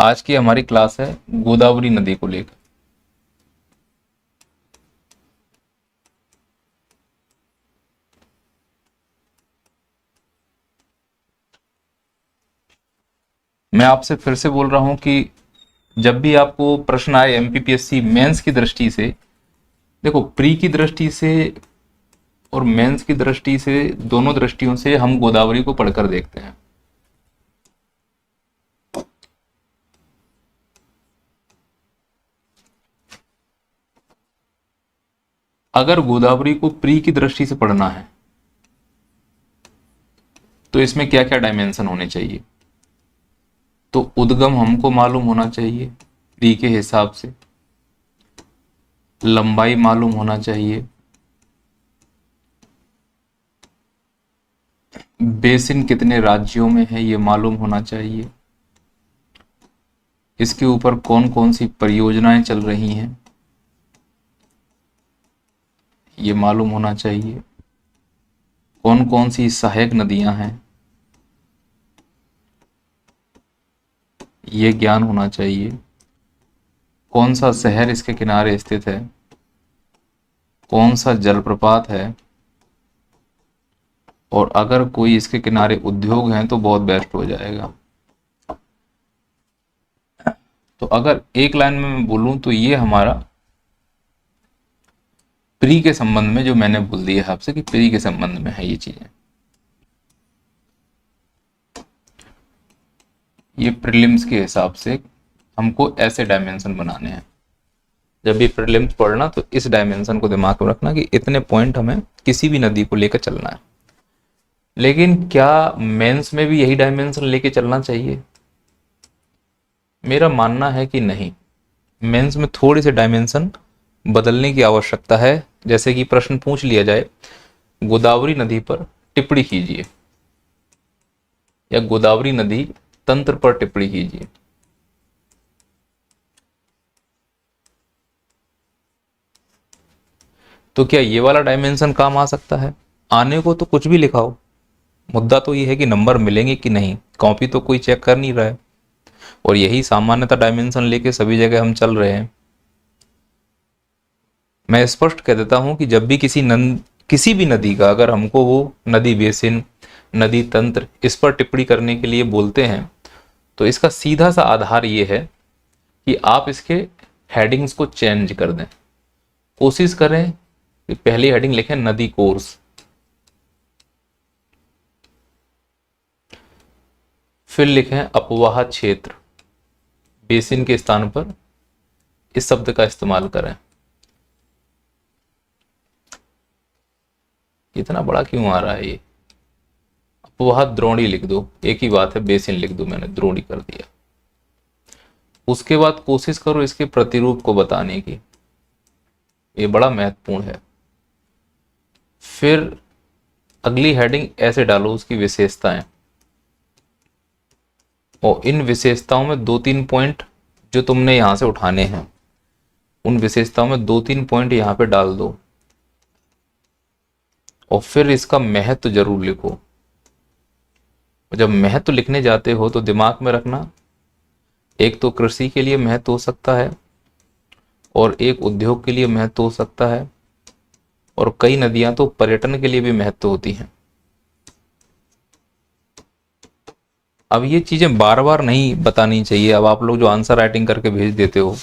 आज की हमारी क्लास है गोदावरी नदी को लेकर। मैं आपसे फिर से बोल रहा हूं कि जब भी आपको प्रश्न आए एमपीपीएससी मेंस की दृष्टि से, देखो प्री की दृष्टि से और मेंस की दृष्टि से, दोनों दृष्टियों से हम गोदावरी को पढ़कर देखते हैं। अगर गोदावरी को प्री की दृष्टि से पढ़ना है तो इसमें क्या क्या डायमेंशन होने चाहिए। तो उद्गम हमको मालूम होना चाहिए प्री के हिसाब से, लंबाई मालूम होना चाहिए, बेसिन कितने राज्यों में है ये मालूम होना चाहिए, इसके ऊपर कौन कौन सी परियोजनाएं चल रही हैं ये मालूम होना चाहिए, कौन कौन सी सहायक नदियां हैं ये ज्ञान होना चाहिए, कौन सा शहर इसके किनारे स्थित है, कौन सा जलप्रपात है, और अगर कोई इसके किनारे उद्योग हैं तो बहुत बेस्ट हो जाएगा। तो अगर एक लाइन में मैं बोलूं तो ये हमारा प्री के संबंध में जो मैंने बोल दिया है आपसे कि प्री के संबंध में है ये चीजें। ये प्रीलिम्स के हिसाब से हमको ऐसे डायमेंशन बनाने हैं। जब भी प्रीलिम्स पढ़ना तो इस डायमेंशन को दिमाग में रखना कि इतने पॉइंट हमें किसी भी नदी को लेकर चलना है। लेकिन क्या मेंस में भी यही डायमेंशन लेके चलना चाहिए? मेरा मानना है कि नहीं, मेंस में थोड़ी सी डायमेंशन बदलने की आवश्यकता है। जैसे कि प्रश्न पूछ लिया जाए गोदावरी नदी पर टिप्पणी कीजिए या गोदावरी नदी तंत्र पर टिप्पणी कीजिए, तो क्या ये वाला डायमेंशन काम आ सकता है? आने को तो कुछ भी लिखाओ, मुद्दा तो ये है कि नंबर मिलेंगे कि नहीं। कॉपी तो कोई चेक कर नहीं रहा है और यही सामान्यतः डायमेंशन लेके सभी जगह हम चल रहे हैं। मैं स्पष्ट कह देता हूं कि जब भी किसी भी नदी का अगर हमको वो नदी बेसिन, नदी तंत्र इस पर टिप्पणी करने के लिए बोलते हैं तो इसका सीधा सा आधार ये है कि आप इसके हेडिंग्स को चेंज कर दें। कोशिश करें कि पहली हेडिंग लिखें नदी कोर्स, फिर लिखें अपवाह क्षेत्र, बेसिन के स्थान पर इस शब्द का इस्तेमाल करें। इतना बड़ा क्यों आ रहा है ये? अपवाह द्रोणी लिख दो, एक ही बात है, बेसिन लिख दो, मैंने द्रोणी कर दिया। उसके बाद कोशिश करो इसके प्रतिरूप को बताने की, ये बड़ा महत्वपूर्ण है। फिर अगली हेडिंग ऐसे डालो उसकी विशेषताएं, और इन विशेषताओं में 2-3 पॉइंट जो तुमने यहां से उठाने हैं, उन विशेषताओं में 2-3 पॉइंट यहां पे डाल दो और फिर इसका महत्व जरूर लिखो। जब महत्व लिखने जाते हो तो दिमाग में रखना, एक तो कृषि के लिए महत्व हो सकता है और एक उद्योग के लिए महत्व हो सकता है, और कई नदियां तो पर्यटन के लिए भी महत्व होती हैं। अब ये चीजें बार बार नहीं बतानी चाहिए। अब आप लोग जो आंसर राइटिंग करके भेज देते हो,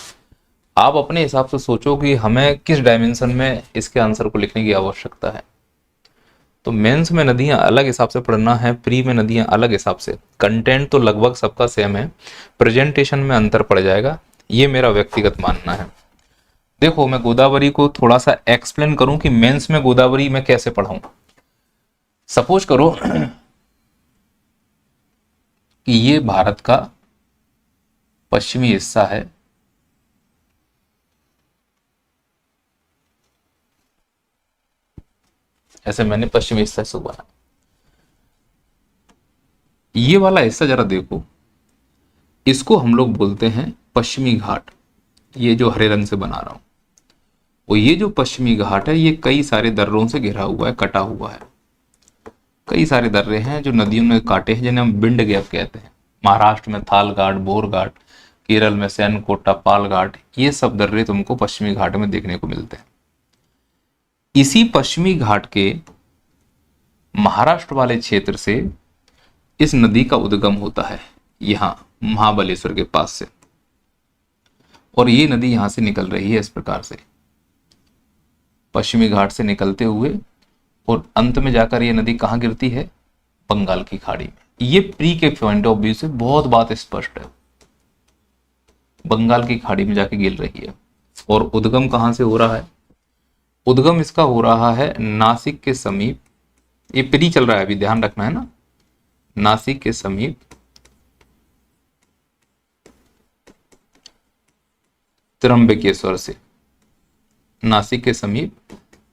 आप अपने हिसाब से सोचो कि हमें किस डायमेंशन में इसके आंसर को लिखने की आवश्यकता है। तो मेंस में नदियां अलग हिसाब से पढ़ना है, प्री में नदियां अलग हिसाब से। कंटेंट तो लगभग सबका सेम है, प्रेजेंटेशन में अंतर पड़ जाएगा, ये मेरा व्यक्तिगत मानना है। देखो मैं गोदावरी को थोड़ा सा एक्सप्लेन करूं कि मेंस में गोदावरी मैं कैसे पढ़ाऊं। सपोज करो कि ये भारत का पश्चिमी हिस्सा है, ऐसे मैंने पश्चिमी हिस्सा से बना। ये वाला हिस्सा जरा देखो, इसको हम लोग बोलते हैं पश्चिमी घाट। ये जो हरे रंग से बना रहा हूं, और ये जो पश्चिमी घाट है ये कई सारे दर्रों से घिरा हुआ है, कटा हुआ है। कई सारे दर्रे हैं जो नदियों ने काटे हैं, जिन्हें हम बिंड गैप कहते हैं। महाराष्ट्र में थाल घाट, बोर घाट, केरल में सैनकोटा, पालघाट, ये सब दर्रे तुमको पश्चिमी घाट में देखने को मिलते हैं। इसी पश्चिमी घाट के महाराष्ट्र वाले क्षेत्र से इस नदी का उद्गम होता है, यहां महाबलेश्वर के पास से, और ये नदी यहां से निकल रही है इस प्रकार से पश्चिमी घाट से निकलते हुए, और अंत में जाकर ये नदी कहां गिरती है? बंगाल की खाड़ी में। ये प्री के पॉइंट ऑफ व्यू से बहुत बात स्पष्ट है, बंगाल की खाड़ी में जाके गिर रही है। और उद्गम कहां से हो रहा है? उद्गम इसका हो रहा है नासिक के समीप, ये प्री चल रहा है अभी, ध्यान रखना है ना, नासिक के समीप त्र्यंबकेश्वर से, नासिक के समीप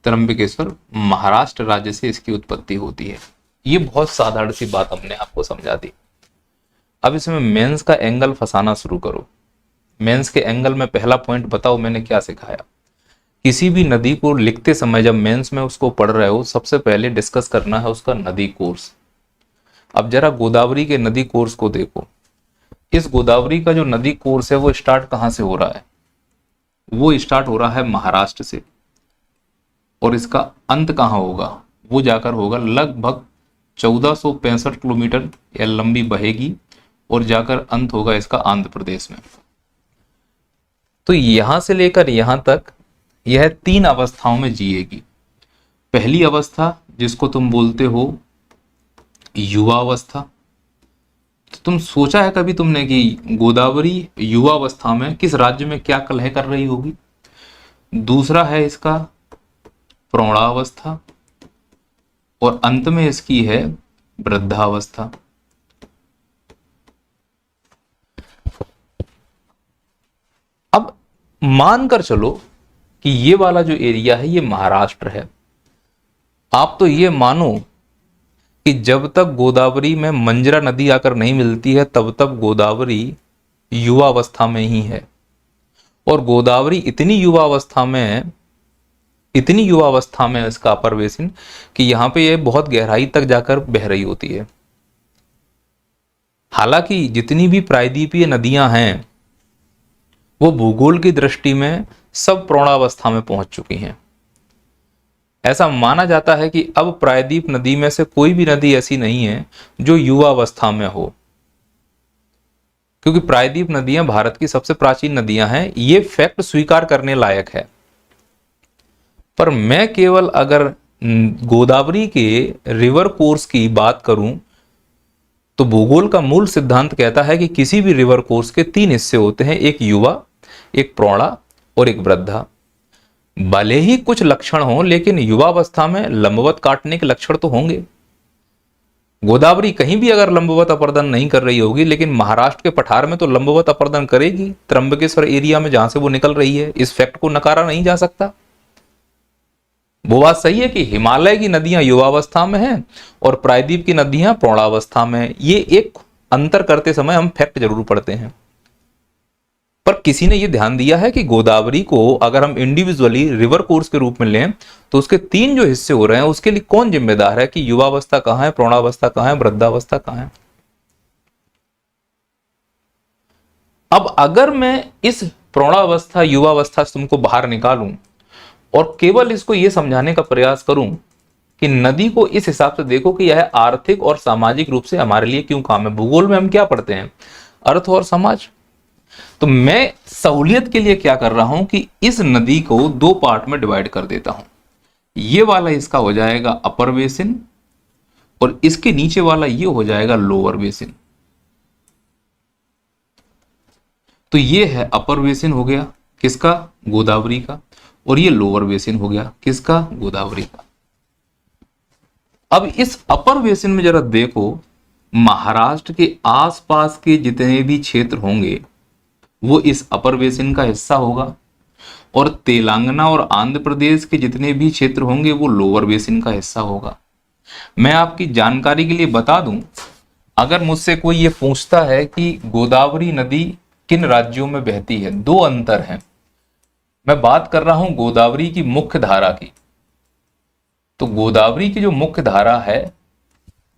त्र्यंबकेश्वर, महाराष्ट्र राज्य से इसकी उत्पत्ति होती है। ये बहुत साधारण सी बात हमने आपको समझा दी। अब इसमें मेंस का एंगल फंसाना शुरू करो। मेंस के एंगल में पहला पॉइंट बताओ मैंने क्या सिखाया। किसी भी नदी को लिखते समय जब मेंस में उसको पढ़ रहे हो, सबसे पहले डिस्कस करना है उसका नदी कोर्स। अब जरा गोदावरी के नदी कोर्स को देखो। इस गोदावरी का जो नदी कोर्स है वो स्टार्ट कहां से हो रहा है? वो स्टार्ट हो रहा है महाराष्ट्र से, और इसका अंत कहां होगा? वो जाकर होगा लगभग 1465 किलोमीटर या लंबी बहेगी, और जाकर अंत होगा इसका आंध्र प्रदेश में। तो यहां से लेकर यहां तक यह 3 अवस्थाओं में जिएगी। पहली अवस्था जिसको तुम बोलते हो युवा अवस्था। तो तुम सोचा है कभी तुमने कि गोदावरी युवा अवस्था में किस राज्य में क्या कलह कर रही होगी? दूसरा है इसका प्रौढ़ावस्था, और अंत में इसकी है वृद्धावस्था। अब मानकर चलो कि ये वाला जो एरिया है ये महाराष्ट्र है। आप तो ये मानो कि जब तक गोदावरी में मंजरा नदी आकर नहीं मिलती है तब तक गोदावरी युवा अवस्था में ही है, और गोदावरी इतनी युवा अवस्था में है इसका अपर बेसिन कि यहां पे ये बहुत गहराई तक जाकर बह रही होती है। हालांकि जितनी भी प्रायद्वीपीय नदियां हैं वो भूगोल की दृष्टि में सब प्रौढ़ावस्था में पहुंच चुकी हैं। ऐसा माना जाता है कि अब प्रायद्वीप नदी में से कोई भी नदी ऐसी नहीं है जो युवा अवस्था में हो, क्योंकि प्रायद्वीप नदियां भारत की सबसे प्राचीन नदियां हैं। ये फैक्ट स्वीकार करने लायक है। पर मैं केवल अगर गोदावरी के रिवर कोर्स की बात करूं तो भूगोल का मूल सिद्धांत कहता है कि किसी भी रिवर कोर्स के 3 हिस्से होते हैं, एक युवा, एक प्रौढ़ा और एक वृद्धा। भले ही कुछ लक्षण हो, लेकिन युवावस्था में लंबवत काटने के लक्षण तो होंगे। गोदावरी कहीं भी अगर लंबवत अपर्दन नहीं कर रही होगी, लेकिन महाराष्ट्र के पठार में तो लंबवत अपर्दन करेगी, त्र्यंबकेश्वर एरिया में जहां से वो निकल रही है। इस फैक्ट को नकारा नहीं जा सकता। वो बात सही है कि हिमालय की नदियां युवावस्था में हैं और प्रायद्वीप की नदियां प्रौढ़ावस्था में हैं। ये एक अंतर करते समय हम फैक्ट जरूर पढ़ते हैं। पर किसी ने यह ध्यान दिया है कि गोदावरी को अगर हम इंडिविजुअली रिवर कोर्स के रूप में लें तो उसके 3 जो हिस्से हो रहे हैं उसके लिए कौन जिम्मेदार है कि युवावस्था कहां है, प्रौढ़ावस्था कहां है, वृद्धावस्था कहां है। अब अगर मैं इस प्रौढ़ावस्था युवावस्था से तुमको बाहर निकालूं और केवल इसको यह समझाने का प्रयास करूं कि नदी को इस हिसाब से देखो कि यह आर्थिक और सामाजिक रूप से हमारे लिए क्यों काम है। भूगोल में हम क्या पढ़ते हैं? अर्थ और समाज। तो मैं सहूलियत के लिए क्या कर रहा हूं कि इस नदी को 2 पार्ट में डिवाइड कर देता हूं। ये वाला इसका हो जाएगा अपर बेसिन और इसके नीचे वाला ये हो जाएगा लोअर बेसिन। तो ये है अपर बेसिन हो गया किसका? गोदावरी का। और ये लोअर बेसिन हो गया किसका? गोदावरी का। अब इस अपर बेसिन में जरा देखो, महाराष्ट्र के आसपास के जितने भी क्षेत्र होंगे वो इस अपर बेसिन का हिस्सा होगा, और तेलंगाना और आंध्र प्रदेश के जितने भी क्षेत्र होंगे वो लोअर बेसिन का हिस्सा होगा। मैं आपकी जानकारी के लिए बता दूं, अगर मुझसे कोई ये पूछता है कि गोदावरी नदी किन राज्यों में बहती है, 2 अंतर हैं। मैं बात कर रहा हूं गोदावरी की मुख्य धारा की। तो गोदावरी की जो मुख्य धारा है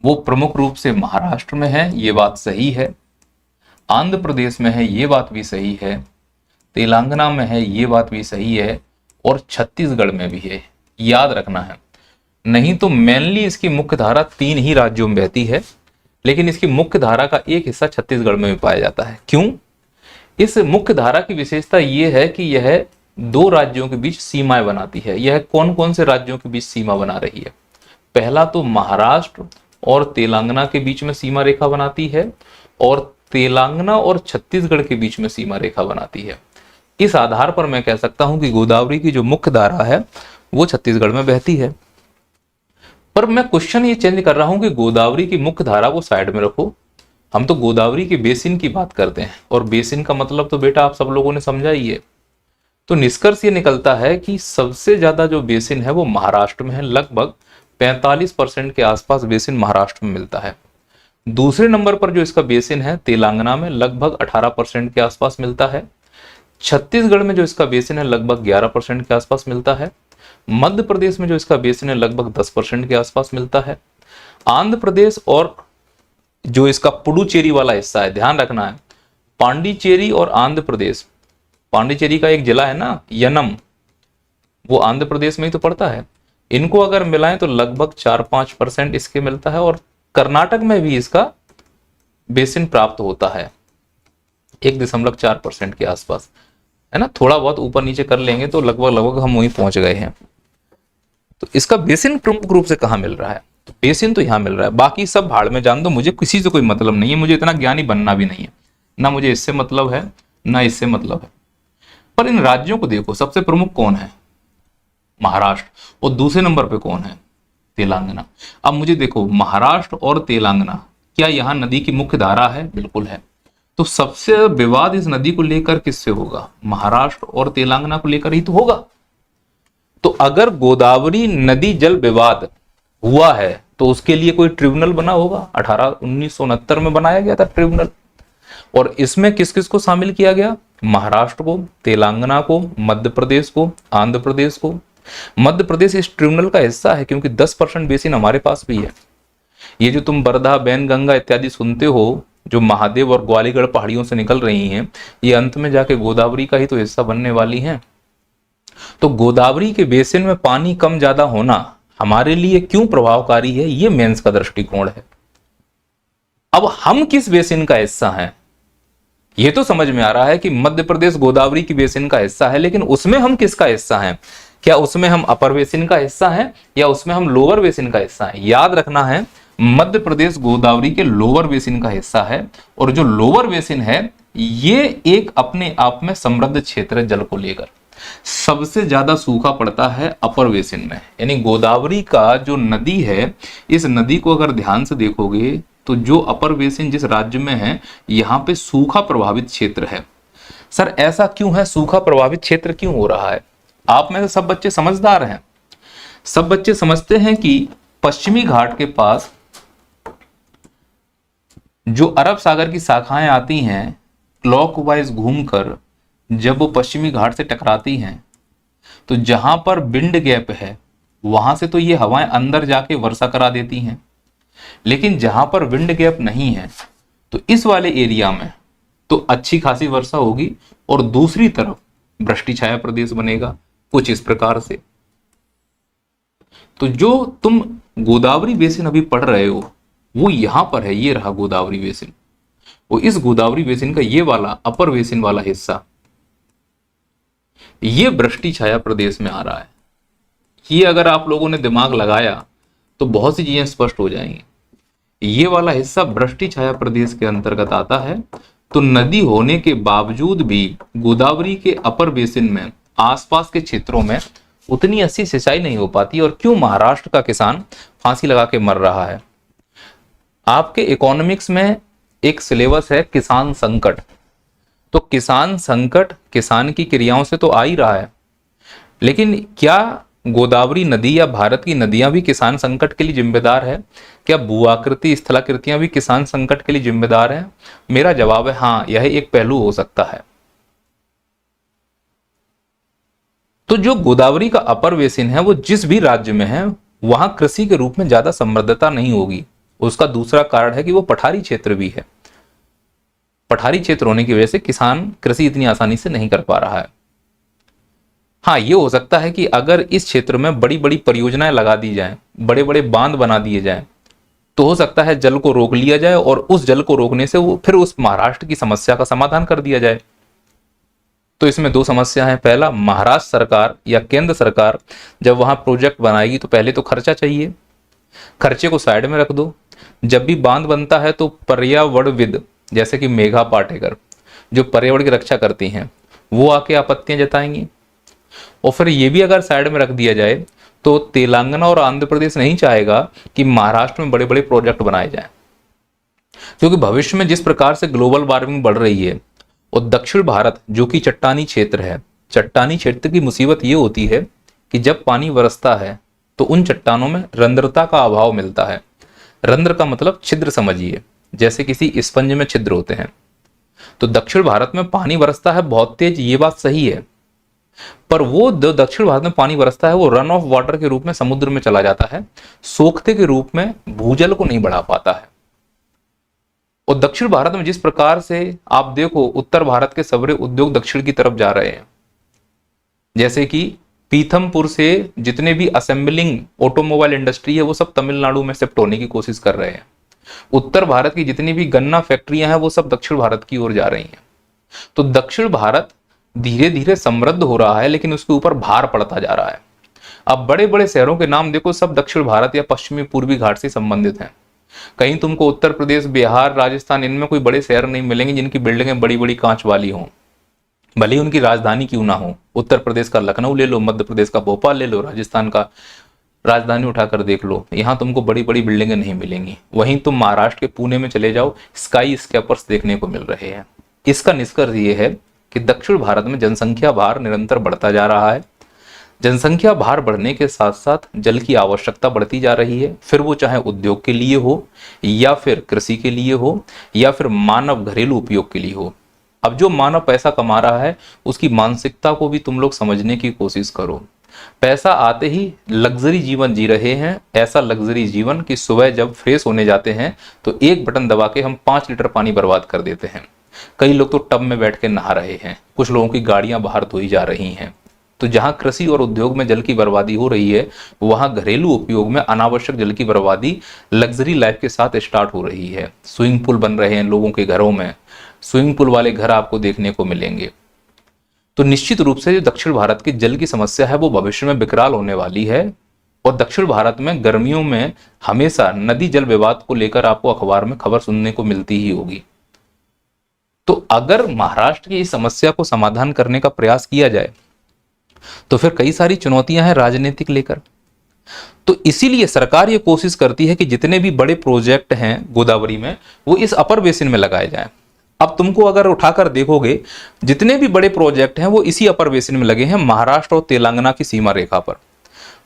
वो प्रमुख रूप से महाराष्ट्र में है, ये बात सही है। आंध्र प्रदेश में है, ये बात भी सही है, तेलंगाना में है, ये बात भी सही है, और छत्तीसगढ़ में भी है, याद रखना है। नहीं तो मेनली इसकी मुख्य धारा 3 ही राज्यों में बहती है, लेकिन इसकी मुख्य धारा का एक हिस्सा छत्तीसगढ़ में भी पाया जाता है। क्यों? इस मुख्य धारा की विशेषता यह है कि यह 2 राज्यों के बीच सीमाएं बनाती है। यह कौन कौन से राज्यों के बीच सीमा बना रही है? पहला तो महाराष्ट्र और तेलंगाना के बीच में सीमा रेखा बनाती है, और तेलंगाना और छत्तीसगढ़ के बीच में सीमा रेखा बनाती है। इस आधार पर मैं कह सकता हूं कि गोदावरी की जो मुख्य धारा है वो छत्तीसगढ़ में बहती है। पर मैं क्वेश्चन ये चेंज कर रहा हूं कि गोदावरी की मुख्य धारा को साइड में रखो, हम तो गोदावरी के बेसिन की बात करते हैं, और बेसिन का मतलब तो बेटा आप सब लोगों ने समझा ही है। तो निष्कर्ष ये निकलता है कि सबसे ज्यादा जो बेसिन है वो महाराष्ट्र में है, लगभग 45% के आसपास बेसिन महाराष्ट्र में मिलता है। दूसरे नंबर पर जो इसका बेसिन है तेलंगाना में, लगभग 18% के आसपास मिलता है। छत्तीसगढ़ में जो इसका बेसिन है लगभग 11% के आसपास मिलता है। मध्य प्रदेश में जो इसका बेसिन है लगभग 10% के आसपास मिलता है। आंध्र प्रदेश और जो इसका पुडुचेरी वाला हिस्सा है, ध्यान रखना है, पांडिचेरी और आंध्र प्रदेश, पांडिचेरी का एक जिला है ना यनम, वो आंध्र प्रदेश में ही तो पड़ता है। इनको अगर मिलाएं तो लगभग 4-5% इसके मिलता है, और कर्नाटक में भी इसका बेसिन प्राप्त होता है 1.4% के आसपास, है ना। थोड़ा बहुत ऊपर नीचे कर लेंगे तो लगभग हम वहीं पहुंच गए हैं। तो इसका बेसिन प्रमुख रूप से कहां मिल रहा है? तो बेसिन तो यहां मिल रहा है, बाकी सब भाड़ में जान दो, मुझे किसी से कोई मतलब नहीं है, मुझे इतना ज्ञानी बनना भी नहीं है, ना मुझे इससे मतलब है ना इससे मतलब है। पर इन राज्यों को देखो, सबसे प्रमुख कौन है? महाराष्ट्र, और दूसरे नंबर पे कौन है? तेलंगाना। अब मुझे देखो, महाराष्ट्र और तेलंगाना, क्या यहां नदी की मुख्य धारा है? बिल्कुल है। तो सबसे विवाद इस नदी को लेकर किससे होगा? महाराष्ट्र और तेलंगाना को लेकर ही तो होगा। तो अगर गोदावरी नदी जल विवाद हुआ है तो उसके लिए कोई ट्रिब्यूनल बना होगा। 1969 में बनाया गया था ट्रिब्यूनल, और इसमें किस किस को शामिल किया गया? महाराष्ट्र को, तेलंगाना को, मध्य प्रदेश को, आंध्र प्रदेश को। मध्य प्रदेश इस ट्रिब्यूनल का हिस्सा है क्योंकि 10% बेसिन हमारे पास भी है। ये जो तुम बरधा, बैनगंगा इत्यादि सुनते हो, जो महादेव और ग्वालीगढ़ पहाड़ियों से निकल रही हैं, ये अंत में जाके गोदावरी का ही तो हिस्सा बनने वाली हैं। तो गोदावरी के बेसिन में पानी कम ज्यादा होना हमारे लिए क्यों प्रभावकारी है, ये मेंस का दृष्टिकोण है। अब हम किस बेसिन का हिस्सा हैं, ये तो समझ में आ रहा है कि मध्य प्रदेश गोदावरी की बेसिन का हिस्सा है, लेकिन उसमें हम किसका हिस्सा हैं? क्या उसमें हम अपर बेसिन का हिस्सा हैं या उसमें हम लोअर बेसिन का हिस्सा हैं? याद रखना है, मध्य प्रदेश गोदावरी के लोअर बेसिन का हिस्सा है, और जो लोअर बेसिन है ये एक अपने आप में समृद्ध क्षेत्र है जल को लेकर। सबसे ज्यादा सूखा पड़ता है अपर बेसिन में, यानी गोदावरी का जो नदी है, इस नदी को अगर ध्यान से देखोगे तो जो अपर बेसिन जिस राज्य में है, यहां पे सूखा प्रभावित क्षेत्र है। सर ऐसा क्यों है, सूखा प्रभावित क्षेत्र क्यों हो रहा है? आप में से सब बच्चे समझदार हैं, सब बच्चे समझते हैं कि पश्चिमी घाट के पास जो अरब सागर की शाखाएं आती हैं, क्लॉकवाइज घूमकर जब वो पश्चिमी घाट से टकराती हैं, तो जहां पर विंड गैप है वहां से तो ये हवाएं अंदर जाके वर्षा करा देती हैं, लेकिन जहां पर विंड गैप नहीं है तो इस वाले एरिया में तो अच्छी खासी वर्षा होगी, और दूसरी तरफ वृष्टि छाया प्रदेश बनेगा, कुछ इस प्रकार से। तो जो तुम गोदावरी बेसिन अभी पढ़ रहे हो वो यहां पर है, ये रहा गोदावरी बेसिन। वो इस गोदावरी बेसिन का ये वाला अपर बेसिन वाला हिस्सा, ये वृष्टि छाया प्रदेश में आ रहा है। ये अगर आप लोगों ने दिमाग लगाया तो बहुत सी चीजें स्पष्ट हो जाएंगी। ये वाला हिस्सा वृष्टि छाया प्रदेश के अंतर्गत आता है। तो नदी होने के बावजूद भी गोदावरी के अपर बेसिन में आसपास के क्षेत्रों में उतनी अच्छी सिंचाई नहीं हो पाती, और क्यों? महाराष्ट्र का किसान फांसी लगा के मर रहा है। आपके इकोनॉमिक्स में एक सिलेबस है किसान संकट, तो किसान संकट किसान की क्रियाओं से तो आ ही रहा है, लेकिन क्या गोदावरी नदी या भारत की नदियां भी किसान संकट के लिए जिम्मेदार है? क्या भूआकृति स्थलाकृतियां भी किसान संकट के लिए जिम्मेदार हैं? मेरा जवाब है हाँ, यह एक पहलू हो सकता है। तो जो गोदावरी का अपर बेसिन है वो जिस भी राज्य में है वहां कृषि के रूप में ज्यादा समृद्धता नहीं होगी। उसका दूसरा कारण है कि वो पठारी क्षेत्र भी है। पठारी क्षेत्र होने की वजह से किसान कृषि इतनी आसानी से नहीं कर पा रहा है। हाँ, ये हो सकता है कि अगर इस क्षेत्र में बड़ी बड़ी परियोजनाएं लगा दी जाएं, बड़े बड़े बांध बना दिए जाएं, तो हो सकता है जल को रोक लिया जाए और उस जल को रोकने से वो फिर उस महाराष्ट्र की समस्या का समाधान कर दिया जाए। तो इसमें दो समस्या है। पहला, महाराष्ट्र सरकार या केंद्र सरकार जब वहां प्रोजेक्ट बनाएगी तो पहले तो खर्चा चाहिए, खर्चे को साइड में रख दो। जब भी बांध बनता है तो पर्यावरणविद जैसे कि मेघा पाटेकर जो पर्यावरण की रक्षा करती हैं वो आके आपत्तियां जताएंगी। और फिर ये भी अगर साइड में रख दिया जाए तो तेलंगाना और आंध्र प्रदेश नहीं चाहेगा कि महाराष्ट्र में बड़े बड़े प्रोजेक्ट बनाए जाएं, क्योंकि भविष्य में जिस प्रकार से ग्लोबल वार्मिंग बढ़ रही है और दक्षिण भारत जो कि चट्टानी क्षेत्र है, चट्टानी क्षेत्र की मुसीबत ये होती है कि जब पानी बरसता है तो उन चट्टानों में रंध्रता का अभाव मिलता है। रंध्र का मतलब छिद्र समझिए, जैसे किसी स्पंज में छिद्र होते हैं। तो दक्षिण भारत में पानी बरसता है बहुत तेज, ये बात सही है, पर वो जो दक्षिण भारत में पानी बरसता है वो रन ऑफ वाटर के रूप में समुद्र में चला जाता है, सोखते के रूप में भूजल को नहीं बढ़ा पाता है। और दक्षिण भारत में जिस प्रकार से आप देखो उत्तर भारत के सवरे उद्योग दक्षिण की तरफ जा रहे हैं, जैसे कि पीथमपुर से जितने भी असेंबलिंग ऑटोमोबाइल इंडस्ट्री है वो सब तमिलनाडु में शिफ्ट होने की कोशिश कर रहे हैं। उत्तर भारत की जितनी भी गन्ना फैक्ट्रियां हैं वो सब दक्षिण भारत की ओर जा रही हैं। तो दक्षिण भारत धीरे धीरे समृद्ध हो रहा है, लेकिन उसके ऊपर भार पड़ता जा रहा है। अब बड़े बड़े शहरों के नाम देखो, सब दक्षिण भारत या पश्चिमी पूर्वी घाट से संबंधित हैं। कहीं तुमको उत्तर प्रदेश, बिहार, राजस्थान इनमें कोई बड़े शहर नहीं मिलेंगे जिनकी बिल्डिंगें बड़ी बड़ी कांच वाली हों, भले ही उनकी राजधानी क्यों ना हो। उत्तर प्रदेश का लखनऊ ले लो, मध्य प्रदेश का भोपाल ले लो, राजस्थान का राजधानी उठाकर देख लो, यहां तुमको बड़ी बड़ी बिल्डिंगें नहीं मिलेंगी। वहीं तुम महाराष्ट्र के पुणे में चले जाओ, स्काई स्केपर्स देखने को मिल रहे हैं। इसका निष्कर्ष ये है कि दक्षिण भारत में जनसंख्या भार निरंतर बढ़ता जा रहा है। जनसंख्या भार बढ़ने के साथ साथ जल की आवश्यकता बढ़ती जा रही है, फिर वो चाहे उद्योग के लिए हो या फिर कृषि के लिए हो या फिर मानव घरेलू उपयोग के लिए हो। अब जो मानव पैसा कमा रहा है उसकी मानसिकता को भी तुम लोग समझने की कोशिश करो। पैसा आते ही लग्जरी जीवन जी रहे हैं, ऐसा लग्जरी जीवन कि सुबह जब फ्रेश होने जाते हैं तो एक बटन दबा के हम 5 लीटर पानी बर्बाद कर देते हैं। कई लोग तो टब में बैठ के नहा रहे हैं, कुछ लोगों की गाड़ियां बाहर धोई जा रही हैं। तो जहां कृषि और उद्योग में जल की बर्बादी हो रही है, वहां घरेलू उपयोग में अनावश्यक जल की बर्बादी लग्जरी लाइफ के साथ स्टार्ट हो रही है। स्विमिंग पूल बन रहे हैं लोगों के घरों में, स्विमिंग पूल वाले घर आपको देखने को मिलेंगे। तो निश्चित रूप से जो दक्षिण भारत की जल की समस्या है वो भविष्य में विकराल होने वाली है। और दक्षिण भारत में गर्मियों में हमेशा नदी जल विवाद को लेकर आपको अखबार में खबर सुनने को मिलती ही होगी। तो अगर महाराष्ट्र की इस समस्या को समाधान करने का प्रयास किया जाए तो फिर कई सारी चुनौतियां हैं राजनीतिक लेकर। तो इसीलिए सरकार ये कोशिश करती है कि जितने भी बड़े प्रोजेक्ट हैं गोदावरी में वो इस अपर बेसिन में लगाए जाएं। अब तुमको अगर उठाकर देखोगे जितने भी बड़े प्रोजेक्ट हैं वो इसी अपर बेसिन में लगे हैं, महाराष्ट्र और तेलंगाना की सीमा रेखा पर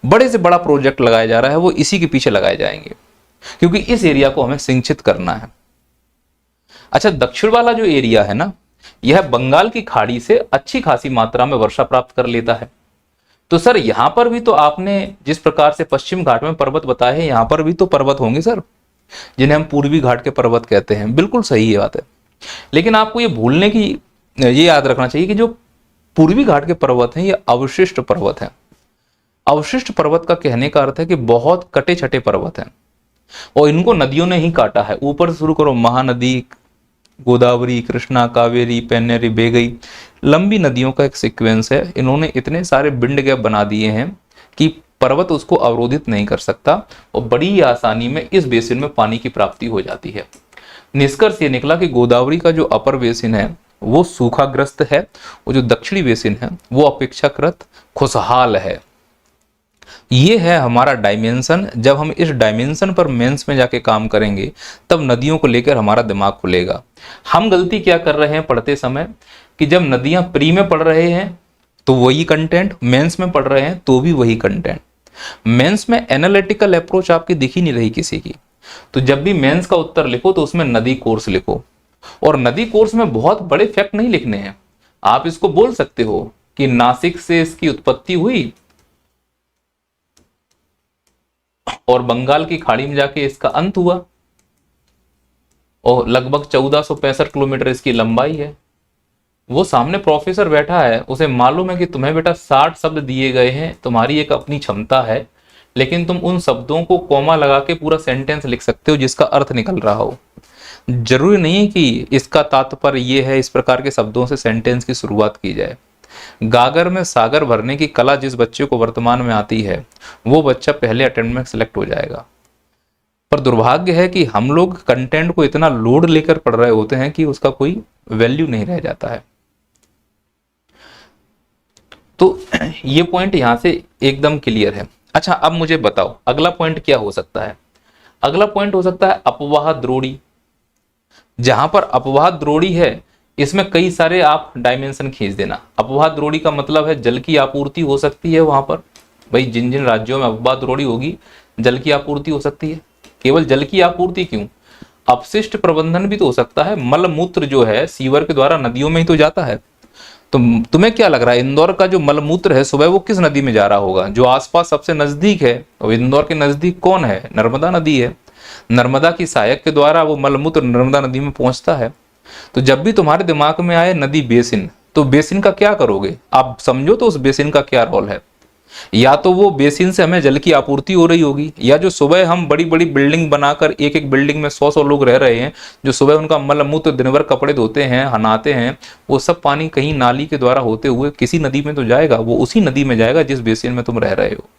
बड़े से बड़ा प्रोजेक्ट लगाया जा रहा है, वो इसी के पीछे लगाए जाएंगे क्योंकि इस एरिया को हमें सिंचित करना है। अच्छा, दक्षिण वाला जो एरिया है ना, यह बंगाल की खाड़ी से अच्छी खासी मात्रा में वर्षा प्राप्त कर लेता है। तो सर यहां पर भी तो आपने जिस प्रकार से पश्चिम घाट में पर्वत बताए हैं, यहां पर भी तो पर्वत होंगे सर, जिन्हें हम पूर्वी घाट के पर्वत कहते हैं। बिल्कुल सही है बात है, लेकिन आपको ये याद रखना चाहिए कि जो पूर्वी घाट के पर्वत हैं ये अवशिष्ट पर्वत हैं। अवशिष्ट पर्वत का कहने का अर्थ है कि बहुत कटे छटे पर्वत हैं और इनको नदियों ने ही काटा है। ऊपर से शुरू करो, महानदी, गोदावरी, कृष्णा, कावेरी, पेन्नेरी, बेगई, लंबी नदियों का एक सीक्वेंस है। इन्होंने इतने सारे बिंड गैप बना दिए हैं कि पर्वत उसको अवरोधित नहीं कर सकता और बड़ी आसानी में इस बेसिन में पानी की प्राप्ति हो जाती है। निष्कर्ष ये निकला कि गोदावरी का जो अपर बेसिन है वो सूखाग्रस्त है और जो दक्षिणी बेसिन है वो अपेक्षाकृत खुशहाल है। ये है हमारा डायमेंशन। जब हम इस डायमेंशन पर मेंस में जाके काम करेंगे तब नदियों को लेकर हमारा दिमाग खुलेगा। हम गलती क्या कर रहे हैं पढ़ते समय कि जब नदियां प्री में पढ़ रहे हैं तो वही कंटेंट, मेंस में पढ़ रहे हैं तो भी वही कंटेंट। मेंस में एनालिटिकल अप्रोच आपकी दिख ही नहीं रही किसी की। तो जब भी मेंस का उत्तर लिखो तो उसमें नदी कोर्स लिखो, और नदी कोर्स में बहुत बड़े फैक्ट नहीं लिखने हैं। आप इसको बोल सकते हो कि नासिक से इसकी उत्पत्ति हुई और बंगाल की खाड़ी में जाके इसका अंत हुआ। और लगभग 1465 किलोमीटर इसकी लंबाई है। वो सामने प्रोफेसर बैठा है, उसे मालूम है कि तुम्हें बेटा 60 शब्द दिए गए हैं, तुम्हारी एक अपनी क्षमता है, लेकिन तुम उन शब्दों को कॉमा लगा के पूरा सेंटेंस लिख सकते हो जिसका अर्थ निकल रहा हो। जरूरी नहीं है कि इसका तात्पर्य ये है, इस प्रकार के शब्दों से सेंटेंस की शुरुआत की जाए। गागर में सागर भरने की कला जिस बच्चे को वर्तमान में आती है, वो बच्चा पहले अटेम्प्ट में सिलेक्ट हो जाएगा। पर दुर्भाग्य है कि हम लोग कंटेंट को इतना लोड लेकर पढ़ रहे होते हैं कि उसका कोई वैल्यू नहीं रह जाता है। तो ये पॉइंट यहां से एकदम क्लियर है। अच्छा, अब मुझे बताओ अगला पॉइंट क्या हो सकता है। अगला पॉइंट हो सकता है अपवाह द्रोणी। जहां पर अपवाह द्रोणी है, इसमें कई सारे आप डायमेंशन खींच देना। अपवाह द्रोणी का मतलब है जल की आपूर्ति हो सकती है वहां पर। भाई जिन जिन राज्यों में अपवाह द्रोणी होगी, जल की आपूर्ति हो सकती है। केवल जल की आपूर्ति क्यों, अपशिष्ट प्रबंधन भी तो हो सकता है। मल मूत्र जो है सीवर के द्वारा नदियों में ही तो जाता है। तो तुम्हें क्या लग रहा है, इंदौर का जो मलमूत्र है सुबह वो किस नदी में जा रहा होगा? जो आसपास सबसे नजदीक है, और इंदौर के नजदीक कौन है? नर्मदा नदी है। नर्मदा की सहायक के द्वारा वो मलमूत्र नर्मदा नदी में पहुंचता है। तो जब भी तुम्हारे दिमाग में आए नदी बेसिन, तो बेसिन का क्या करोगे आप? समझो तो उस बेसिन का क्या रोल है। या तो वो बेसिन से हमें जल की आपूर्ति हो रही होगी, या जो सुबह हम बड़ी बड़ी बिल्डिंग बनाकर एक एक बिल्डिंग में 100-100 लोग रह रहे हैं, जो सुबह उनका मलमूत्र दिन भर कपड़े धोते हैं, नहाते हैं, वो सब पानी कहीं नाली के द्वारा होते हुए किसी नदी में तो जाएगा। वो उसी नदी में जाएगा जिस बेसिन में तुम रह रहे हो।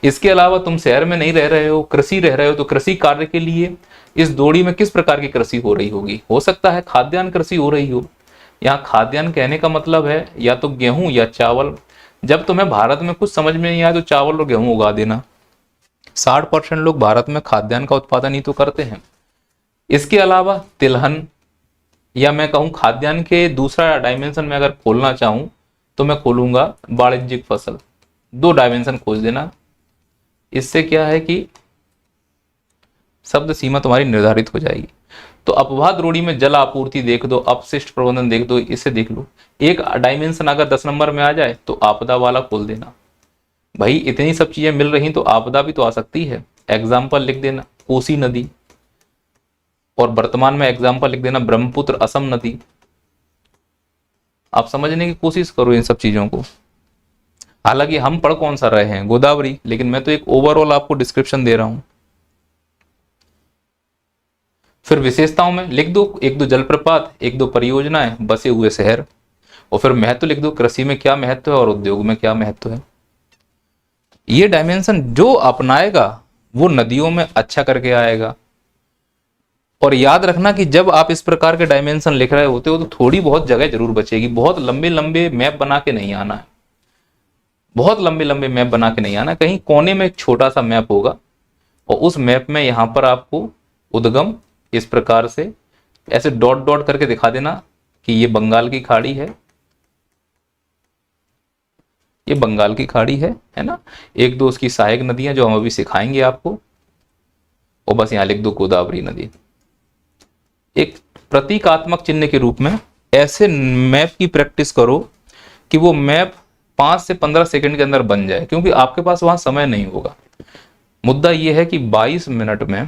इसके अलावा तुम शहर में नहीं रह रहे हो, कृषि रह रहे हो, तो कृषि कार्य के लिए इस डोरी में किस प्रकार की कृषि हो रही होगी? हो सकता है खाद्यान्न कृषि हो रही हो। यहाँ खाद्यान्न कहने का मतलब है या तो गेहूं या चावल। जब तुम्हें भारत में कुछ समझ में नहीं आया तो चावल और गेहूं उगा देना। 60% लोग भारत में खाद्यान्न का उत्पादन ही तो करते हैं। इसके अलावा तिलहन, या मैं कहूं खाद्यान्न के दूसरा डायमेंशन में अगर खोलना चाहूं तो मैं खोलूंगा वाणिज्यिक फसल। 2 डायमेंशन खोज देना। इससे क्या है कि शब्द सीमा तुम्हारी निर्धारित हो जाएगी। तो अपवाह द्रोणी में जल आपूर्ति देख दो, अपशिष्ट प्रबंधन देख दो, इसे देख लो। एक डायमेंशन अगर 10 नंबर में आ जाए तो आपदा वाला खोल देना। भाई इतनी सब चीजें मिल रही तो आपदा भी तो आ सकती है। एग्जाम्पल लिख देना कोसी नदी, और वर्तमान में एग्जाम्पल लिख देना ब्रह्मपुत्र असम नदी। आप समझने की कोशिश करो इन सब चीजों को। हालांकि हम पढ़ कौन सा रहे हैं, गोदावरी, लेकिन मैं तो एक ओवरऑल आपको डिस्क्रिप्शन दे रहा हूं। फिर विशेषताओं में लिख दो 1-2 जलप्रपात, 1-2 परियोजनाएं, बसे हुए शहर, और फिर महत्व लिख दो कृषि में क्या महत्व है और उद्योग में क्या महत्व है। ये डायमेंशन जो अपनाएगा वो नदियों में अच्छा करके आएगा। और याद रखना कि जब आप इस प्रकार के डायमेंशन लिख रहे होते हो तो थोड़ी बहुत जगह जरूर बचेगी। बहुत लंबे लंबे मैप बना के नहीं आना है, बहुत लंबे लंबे मैप बना के नहीं आना। कहीं कोने में एक छोटा सा मैप होगा, और उस मैप में यहां पर आपको उद्गम इस प्रकार से ऐसे डॉट डॉट करके दिखा देना कि ये बंगाल की खाड़ी है, ये बंगाल की खाड़ी है ना। 1-2 उसकी सहायक नदियां जो हम अभी सिखाएंगे आपको, और बस यहां लिख दो गोदावरी नदी। एक प्रतीकात्मक चिन्ह के रूप में ऐसे मैप की प्रैक्टिस करो कि वो मैप 5 से 15 सेकंड के अंदर बन जाए, क्योंकि आपके पास वहां समय नहीं होगा। मुद्दा यह है कि 22 मिनट में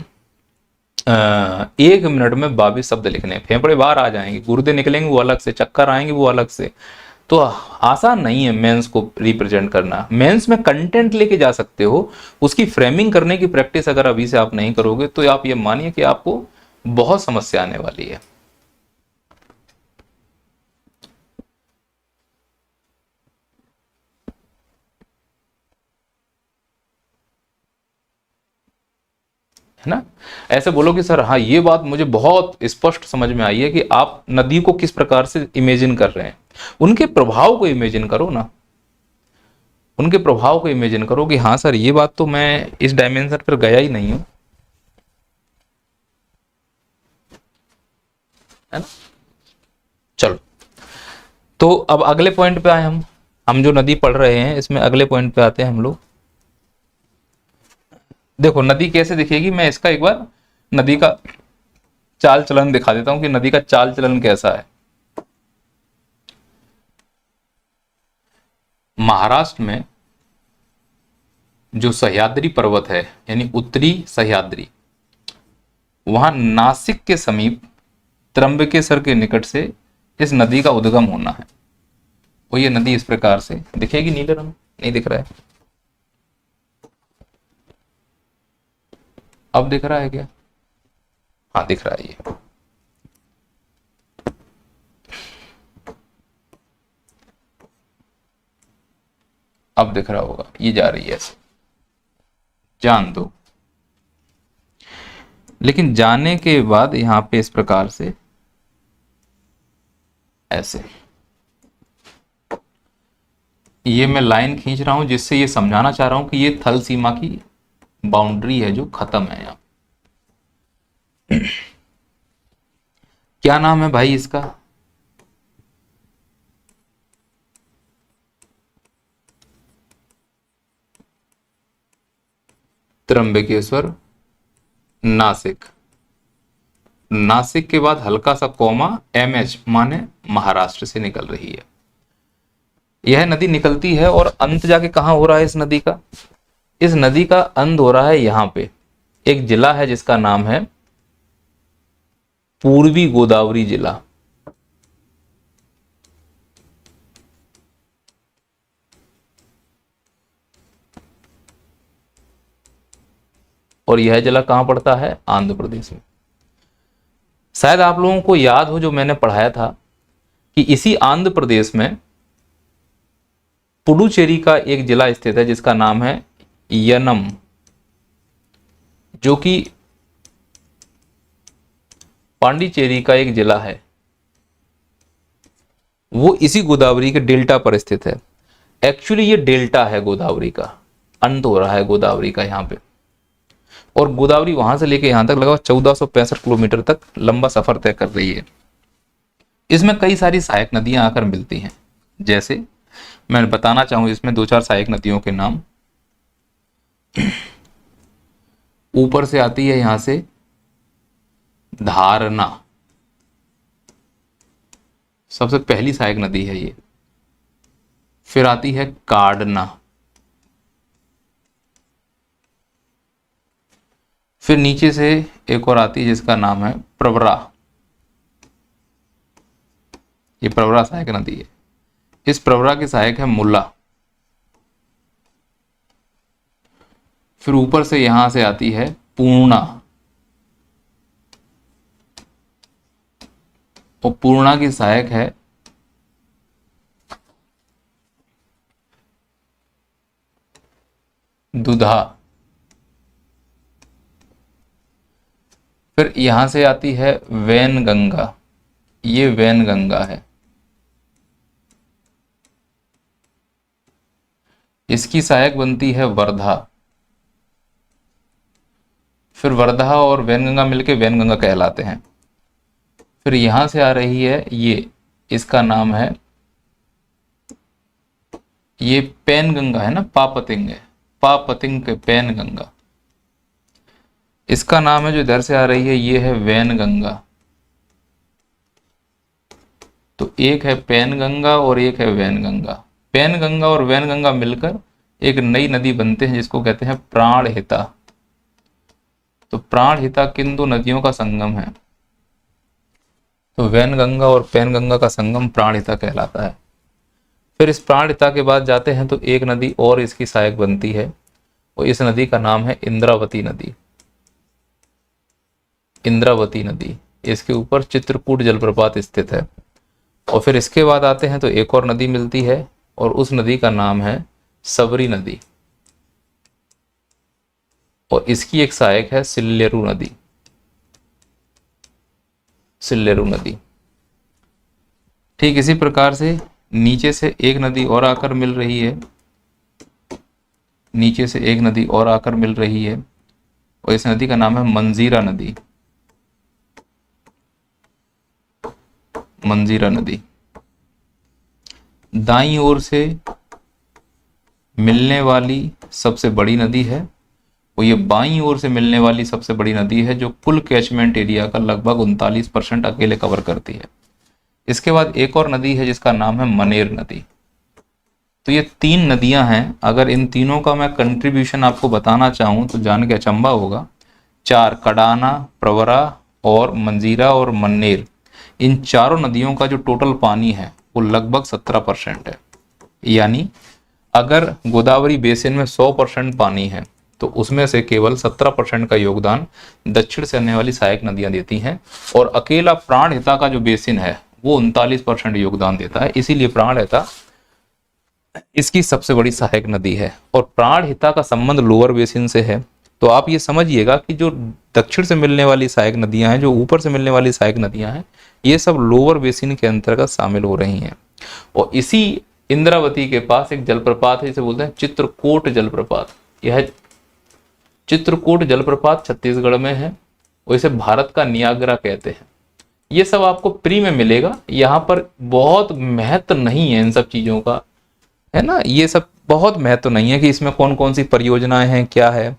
1 मिनट में 22 शब्द लिखने, फेफड़े बाहर आ जाएंगे, गुर्दे निकलेंगे वो अलग से, चक्कर आएंगे वो अलग से। तो आसान नहीं है मेंस को रिप्रेजेंट करना। मेंस में कंटेंट लेके जा सकते हो, उसकी फ्रेमिंग करने की प्रैक्टिस अगर अभी से आप नहीं करोगे तो आप ये मानिए कि आपको बहुत समस्या आने वाली है ना। ऐसे बोलो कि सर हाँ ये बात मुझे बहुत स्पष्ट समझ में आई है कि आप नदी को किस प्रकार से इमेजिन कर रहे हैं। उनके प्रभाव को इमेजिन करो ना, उनके प्रभाव को इमेजिन करो कि हाँ सर ये बात तो मैं इस डायमेंशन पर गया ही नहीं हूं, है ना। चलो, तो अब अगले पॉइंट पे आए हम जो नदी पढ़ रहे हैं इसमें अगले पॉइंट पे आते हैं हम लोग। देखो नदी कैसे दिखेगी, मैं इसका एक बार नदी का चाल चलन दिखा देता हूं कि नदी का चाल चलन कैसा है। महाराष्ट्र में जो सह्याद्री पर्वत है, यानी उत्तरी सह्याद्री, वहां नासिक के समीप त्र्यंबकेश्वर के निकट से इस नदी का उद्गम होना है। वो ये नदी इस प्रकार से दिखेगी, नीले रंग नहीं दिख रहा है, अब दिख रहा है क्या? हाँ दिख रहा है ये। अब दिख रहा होगा, ये जा रही है ऐसे, जान दो। लेकिन जाने के बाद यहां पे इस प्रकार से ऐसे, ये मैं लाइन खींच रहा हूं जिससे ये समझाना चाह रहा हूं कि ये थल सीमा की बाउंड्री है जो खत्म है यहां। क्या नाम है भाई इसका? त्र्यंबकेश्वर, नासिक। नासिक के बाद हल्का सा कॉमा, MH माने महाराष्ट्र से निकल रही है। यह नदी निकलती है और अंत जाके कहां हो रहा है इस नदी का? इस नदी का अंत हो रहा है यहां पे, एक जिला है जिसका नाम है पूर्वी गोदावरी जिला। और यह जिला कहां पड़ता है? आंध्र प्रदेश में। शायद आप लोगों को याद हो जो मैंने पढ़ाया था कि इसी आंध्र प्रदेश में पुडुचेरी का एक जिला स्थित है जिसका नाम है यनम, जो कि पांडिचेरी का एक जिला है। वो इसी गोदावरी के डेल्टा पर स्थित है। एक्चुअली ये डेल्टा है गोदावरी का, अंत हो रहा है गोदावरी का यहां पे। और गोदावरी वहां से लेके यहां तक लगभग 1465 किलोमीटर तक लंबा सफर तय कर रही है। इसमें कई सारी सहायक नदियां आकर मिलती हैं। जैसे मैं बताना चाहूं इसमें दो चार सहायक नदियों के नाम। ऊपर से आती है यहां से धारना, सबसे पहली सहायक नदी है ये। फिर आती है काडना, फिर नीचे से एक और आती है जिसका नाम है प्रवरा। ये प्रवरा सहायक नदी है। इस प्रवरा की सहायक है मुल्ला। फिर ऊपर से यहां से आती है पूर्णा, और पूर्णा की सहायक है दुधा। फिर यहां से आती है वैनगंगा, ये वैनगंगा है। इसकी सहायक बनती है वर्धा। फिर वर्धा और वैनगंगा मिलके वैनगंगा कहलाते हैं। फिर यहां से आ रही है ये, इसका नाम है, ये पैनगंगा है ना, पापतिंग है, पापतिंग के पैनगंगा। इसका नाम है जो इधर से आ रही है, ये है वैनगंगा। तो एक है पैनगंगा और एक है वैनगंगा। पैनगंगा और वैनगंगा मिलकर एक नई नदी बनते हैं जिसको कहते हैं प्राणहिता। तो प्राणहिता किन दो नदियों का संगम है? तो वैनगंगा और पैनगंगा का संगम प्राणहिता कहलाता है। फिर इस प्राणहिता के बाद जाते हैं तो एक नदी और इसकी सहायक बनती है, और इस नदी का नाम है इंद्रावती नदी। इंद्रावती नदी, इसके ऊपर चित्रकूट जलप्रपात स्थित है। और फिर इसके बाद आते हैं तो एक और नदी मिलती है, और उस नदी का नाम है सबरी नदी, और इसकी एक सहायक है सिल्लेरू नदी। सिल्लेरू नदी। ठीक इसी प्रकार से नीचे से एक नदी और आकर मिल रही है, नीचे से एक नदी और आकर मिल रही है, और इस नदी का नाम है मंजीरा नदी। मंजीरा नदी दाईं ओर से मिलने वाली सबसे बड़ी नदी है, और ये बाईं ओर से मिलने वाली सबसे बड़ी नदी है, जो कुल कैचमेंट एरिया का लगभग 39% अकेले कवर करती है। इसके बाद एक और नदी है जिसका नाम है मनेर नदी। तो ये तीन नदियां हैं। अगर इन तीनों का मैं कंट्रीब्यूशन आपको बताना चाहूं तो जान के अचंभा होगा 4 कडाना, प्रवरा और मंजीरा और मन्नेर, इन चारों नदियों का जो टोटल पानी है वो लगभग 17% है। यानी अगर गोदावरी बेसिन में 100% पानी है तो उसमें से केवल 17% का योगदान दक्षिण से आने वाली सहायक नदियां देती हैं, और अकेला प्राणहिता का जो बेसिन है वो 39% योगदान देता है। इसीलिए प्राणहिता इसकी सबसे बड़ी सहायक नदी है, और प्राणहिता का संबंध लोअर बेसिन से है। तो आप ये समझिएगा कि जो दक्षिण से मिलने वाली सहायक नदियां हैं, जो ऊपर से मिलने वाली सहायक नदियां हैं, ये सब लोअर बेसिन के अंतर्गत शामिल हो रही हैं। और इसी इंद्रावती के पास एक जलप्रपात है जिसे बोलते हैं चित्रकूट जलप्रपात। यह चित्रकूट जलप्रपात छत्तीसगढ़ में है और इसे भारत का नियाग्रा कहते हैं। ये सब आपको प्री में मिलेगा, यहाँ पर बहुत महत्व नहीं है इन सब चीजों का, है ना। ये सब बहुत महत्व नहीं है कि इसमें कौन कौन सी परियोजनाएं हैं, क्या है।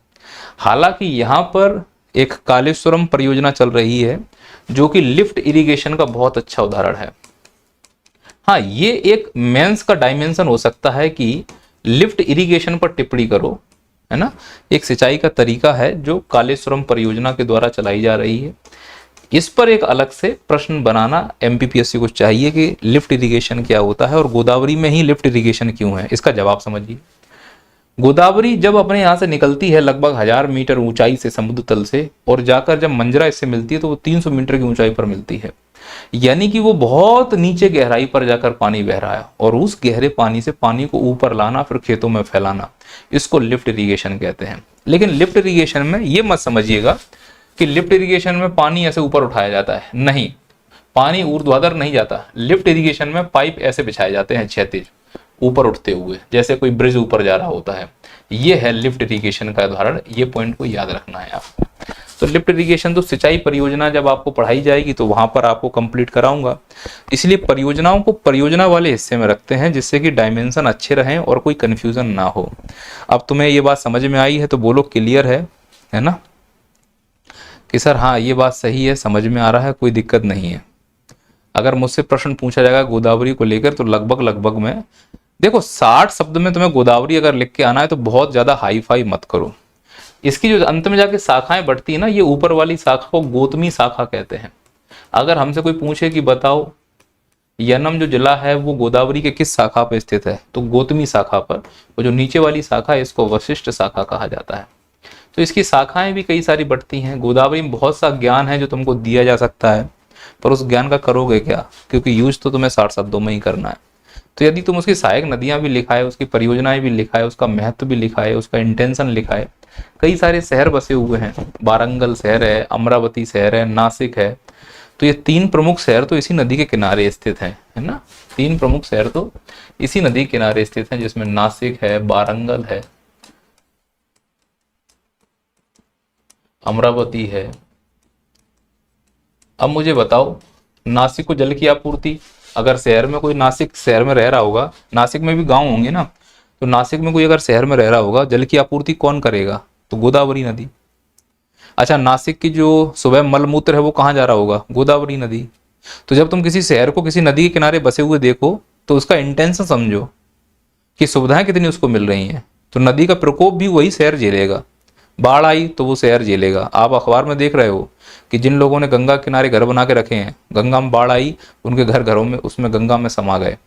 हालांकि यहाँ पर एक कालेश्वरम परियोजना चल रही है जो कि लिफ्ट इरिगेशन का बहुत अच्छा उदाहरण है। हाँ, ये एक मेंस का डायमेंशन हो सकता है कि लिफ्ट इरिगेशन पर टिप्पणी करो, है ना। एक सिंचाई का तरीका है जो कालेश्वरम परियोजना के द्वारा चलाई जा रही है। इस पर एक अलग से प्रश्न बनाना एमपीपीएससी को चाहिए कि लिफ्ट इरिगेशन क्या होता है और गोदावरी में ही लिफ्ट इरिगेशन क्यों है, इसका जवाब समझिए। गोदावरी जब अपने यहाँ से निकलती है लगभग 1000 मीटर ऊंचाई से समुद्र तल से, और जाकर जब मंजरा इससे मिलती है तो वो 300 मीटर की ऊंचाई पर मिलती है। यानी कि वो बहुत नीचे गहराई पर जाकर पानी बह रहा है, और उस गहरे पानी से पानी को ऊपर लाना फिर खेतों में फैलाना, इसको लिफ्ट इरिगेशन कहते हैं। लेकिन लिफ्ट इरिगेशन में ये मत समझिएगा कि लिफ्ट इरिगेशन में पानी ऐसे ऊपर उठाया जाता है, नहीं, पानी ऊर्ध्वाधर नहीं जाता। लिफ्ट इरिगेशन में पाइप ऐसे बिछाए जाते हैं क्षैतिज ऊपर उठते हुए, जैसे कोई ब्रिज ऊपर जा रहा होता है। ये है लिफ्ट इरिगेशन का उदाहरण, ये पॉइंट को याद रखना है आपको। तो लिफ्ट इरिगेशन तो सिंचाई परियोजना जब आपको पढ़ाई जाएगी तो वहां पर आपको कंप्लीट कराऊंगा। इसलिए परियोजनाओं को परियोजना वाले हिस्से में रखते हैं जिससे कि डायमेंशन अच्छे रहें और कोई कंफ्यूजन ना हो। अब तुम्हें ये बात समझ में आई है तो बोलो क्लियर है ना, कि सर हाँ ये बात सही है, समझ में आ रहा है, कोई दिक्कत नहीं है। अगर मुझसे प्रश्न पूछा जाएगा गोदावरी को लेकर तो लगभग में देखो 60 शब्द में तुम्हें गोदावरी अगर लिख के आना है तो बहुत ज्यादा हाई फाई मत करो। इसकी जो अंत में जाके शाखाएं बढ़ती है ना, ये ऊपर वाली शाखा को गोतमी शाखा कहते हैं। अगर हमसे कोई पूछे कि बताओ यनम जो जिला है वो गोदावरी के किस शाखा पर स्थित है, तो गोतमी शाखा पर। वो जो नीचे वाली शाखा है इसको वशिष्ठ शाखा कहा जाता है। तो इसकी शाखाएं भी कई सारी बढ़ती हैं। गोदावरी में बहुत सा ज्ञान है जो तुमको दिया जा सकता है, पर उस ज्ञान का करोगे क्या, क्योंकि यूज तो तुम्हें 60 शब्दों में ही करना है। तो यदि तुम उसकी सहायक नदियां भी लिखा है, उसकी परियोजनाएं भी लिखा है, उसका महत्व भी लिखा है, उसका इंटेंशन लिखा है, कई सारे शहर बसे हुए हैं, वारंगल शहर है, अमरावती शहर है, नासिक है, तो ये 3 प्रमुख शहर तो इसी नदी के किनारे स्थित हैं, है ना। 3 प्रमुख शहर तो इसी नदी के किनारे स्थित हैं, जिसमें नासिक है, वारंगल है, अमरावती है। अब मुझे बताओ, नासिक को जल की आपूर्ति, अगर शहर में कोई नासिक शहर में रह रहा होगा, नासिक में भी गांव होंगे ना, तो नासिक में कोई अगर शहर में रह रहा होगा, जल की आपूर्ति कौन करेगा, तो गोदावरी नदी। अच्छा, नासिक की जो सुबह मलमूत्र है वो कहाँ जा रहा होगा, गोदावरी नदी। तो जब तुम किसी शहर को किसी नदी के किनारे बसे हुए देखो तो उसका इंटेंशन समझो कि सुविधाएं कितनी उसको मिल रही हैं। तो नदी का प्रकोप भी वही शहर झेलेगा, बाढ़ आई तो वो शहर झेलेगा। आप अखबार में देख रहे हो कि जिन लोगों ने गंगा किनारे घर बना के रखे हैं, गंगा में बाढ़ आई, उनके घरों में उसमें गंगा में समा गए।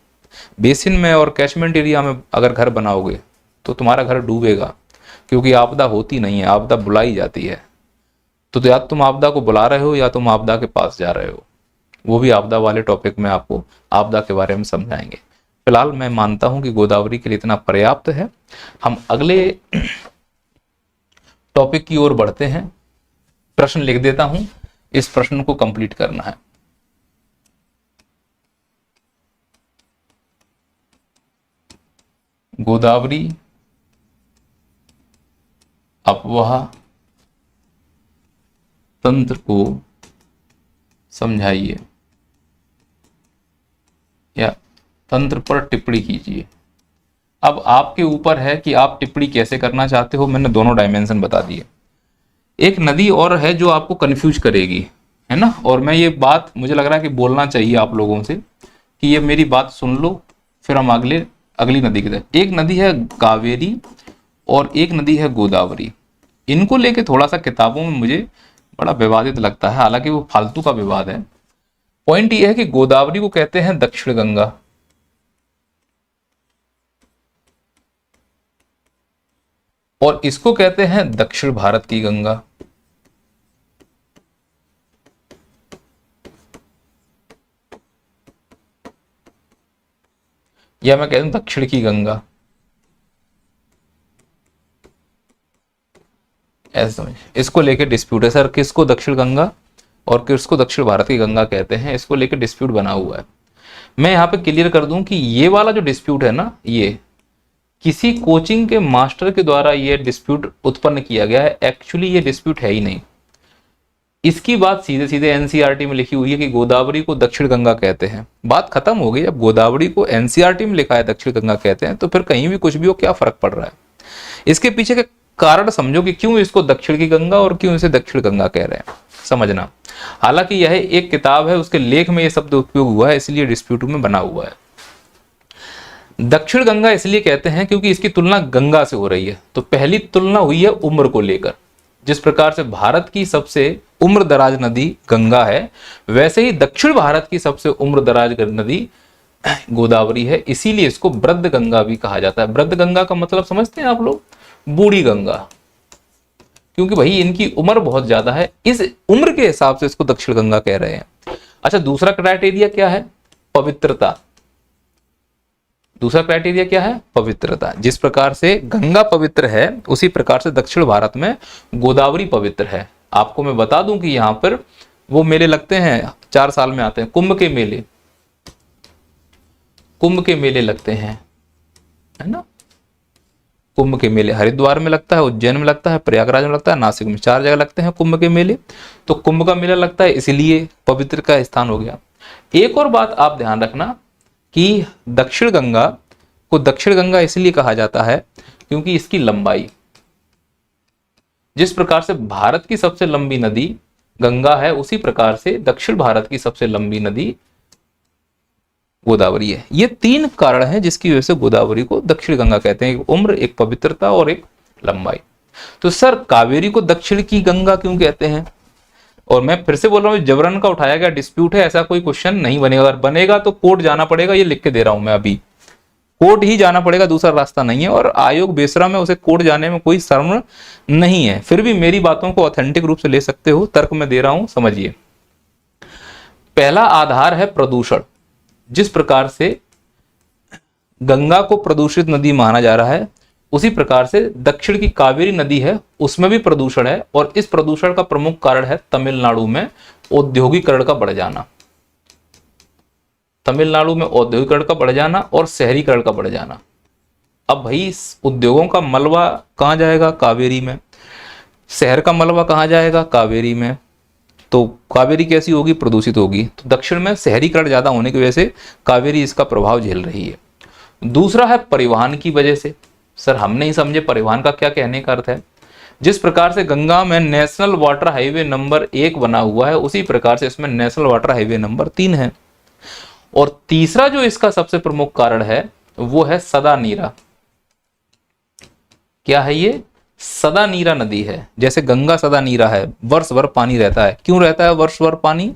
बेसिन में और कैचमेंट एरिया में अगर घर बनाओगे तो तुम्हारा घर डूबेगा, क्योंकि आपदा होती नहीं है, आपदा बुलाई जाती है। तो या तुम आपदा को बुला रहे हो या तुम आपदा के पास जा रहे हो। वो भी आपदा वाले टॉपिक में आपको आपदा के बारे में समझाएंगे। फिलहाल मैं मानता हूं कि गोदावरी के लिए इतना पर्याप्त है। हम अगले टॉपिक की ओर बढ़ते हैं। प्रश्न लिख देता हूं, इस प्रश्न को कंप्लीट करना है। गोदावरी अपवाह तंत्र को समझाइए, या तंत्र पर टिप्पणी कीजिए। अब आपके ऊपर है कि आप टिप्पणी कैसे करना चाहते हो। मैंने दोनों डायमेंशन बता दिए। एक नदी और है जो आपको कंफ्यूज करेगी, है ना, और मैं ये बात मुझे लग रहा है कि बोलना चाहिए आप लोगों से कि ये मेरी बात सुन लो, फिर हम अगली नदी की तरफ। एक नदी है कावेरी और एक नदी है गोदावरी। इनको लेके थोड़ा सा किताबों में मुझे बड़ा विवादित लगता है, हालांकि वो फालतू का विवाद है। पॉइंट ये है कि गोदावरी को कहते हैं दक्षिण गंगा, और इसको कहते हैं दक्षिण भारत की गंगा। या मैं कह दूं दक्षिण की गंगा, ऐसे समझ। इसको लेके डिस्प्यूट है सर, किसको दक्षिण गंगा और किसको दक्षिण भारत की गंगा कहते हैं, इसको लेके डिस्प्यूट बना हुआ है। मैं यहां पे क्लियर कर दूं कि ये वाला जो डिस्प्यूट है ना, ये किसी कोचिंग के मास्टर के द्वारा ये डिस्प्यूट उत्पन्न किया गया है। एक्चुअली ये डिस्प्यूट है ही नहीं। इसकी बात सीधे सीधे एनसीईआरटी में लिखी हुई है कि गोदावरी को दक्षिण गंगा कहते हैं। बात खत्म हो गई। अब गोदावरी को एनसीईआरटी में लिखा है दक्षिण गंगा कहते हैं, तो फिर कहीं भी कुछ भी हो, क्या फर्क पड़ रहा है। इसके पीछे के कारण समझो कि क्यों इसको दक्षिण की गंगा और क्यों इसे दक्षिण गंगा कह रहे हैं, समझना। हालांकि यह एक किताब है, उसके लेख में यह शब्द उपयोग हुआ है, इसलिए डिस्प्यूट में बना हुआ है। दक्षिण गंगा इसलिए कहते हैं क्योंकि इसकी तुलना गंगा से हो रही है। तो पहली तुलना हुई है उम्र को लेकर। जिस प्रकार से भारत की सबसे उम्र दराज नदी गंगा है, वैसे ही दक्षिण भारत की सबसे उम्र दराज नदी गोदावरी है। इसीलिए इसको वृद्ध गंगा भी कहा जाता है। वृद्ध गंगा का मतलब समझते हैं आप लोग, बूढ़ी गंगा, क्योंकि भाई इनकी उम्र बहुत ज्यादा है, इस उम्र के हिसाब से इसको दक्षिण गंगा कह रहे हैं। अच्छा, दूसरा क्राइटेरिया क्या है? पवित्रता। दूसरा क्राइटेरिया क्या है? पवित्रता। जिस प्रकार से गंगा पवित्र है, उसी प्रकार से दक्षिण भारत में गोदावरी पवित्र है। आपको मैं बता दूं कि यहां पर वो मेले लगते हैं, 4 साल में आते हैं, कुंभ के मेले। कुंभ के मेले लगते हैं, है ना। कुंभ के मेले हरिद्वार में लगता है, उज्जैन में लगता है, प्रयागराज में लगता है, नासिक में, 4 जगह लगते हैं कुंभ के मेले। तो कुंभ का मेला लगता है, इसलिए पवित्र का स्थान हो गया। एक और बात आप ध्यान रखना कि दक्षिण गंगा को दक्षिण गंगा इसलिए कहा जाता है क्योंकि इसकी लंबाई, जिस प्रकार से भारत की सबसे लंबी नदी गंगा है, उसी प्रकार से दक्षिण भारत की सबसे लंबी नदी गोदावरी है। ये 3 कारण हैं जिसकी वजह से गोदावरी को दक्षिण गंगा कहते हैं, एक उम्र, एक पवित्रता और एक लंबाई। तो सर कावेरी को दक्षिण की गंगा क्यों कहते हैं? और मैं फिर से बोल रहा हूं, जबरन का उठाया गया डिस्प्यूट है, ऐसा कोई क्वेश्चन नहीं बनेगा। अगर बनेगा तो कोर्ट जाना पड़ेगा, ये लिख के दे रहा हूं मैं अभी, कोर्ट ही जाना पड़ेगा, दूसरा रास्ता नहीं है। और आयोग बेसरा में उसे कोर्ट जाने में कोई शर्म नहीं है। फिर भी मेरी बातों को ऑथेंटिक रूप से ले सकते हो, तर्क में दे रहा हूं, समझिए। पहला आधार है प्रदूषण। जिस प्रकार से गंगा को प्रदूषित नदी माना जा रहा है, उसी प्रकार से दक्षिण की कावेरी नदी है, उसमें भी प्रदूषण है। और इस प्रदूषण का प्रमुख कारण है तमिलनाडु में औद्योगिकरण का बढ़ जाना। तमिलनाडु में औद्योगिकरण का बढ़ जाना और शहरीकरण का बढ़ जाना। अब भाई उद्योगों का मलबा कहां जाएगा? कावेरी में। शहर का मलबा कहां जाएगा? कावेरी में। तो कावेरी कैसी होगी? प्रदूषित होगी। तो दक्षिण में शहरीकरण ज्यादा होने की वजह से कावेरी इसका प्रभाव झेल रही है। दूसरा है परिवहन की वजह से। सर हम नहीं समझे परिवहन का क्या कहने का अर्थ है। जिस प्रकार से गंगा में नेशनल वाटर हाईवे नंबर 1 बना हुआ है, उसी प्रकार से इसमें नेशनल वाटर हाईवे नंबर 3 है। और तीसरा जो इसका सबसे प्रमुख कारण है वो है सदा नीरा। क्या है ये? सदा नीरा नदी है। जैसे गंगा सदा नीरा है, वर्ष भर पानी रहता है। क्यों रहता है वर्ष भर पानी?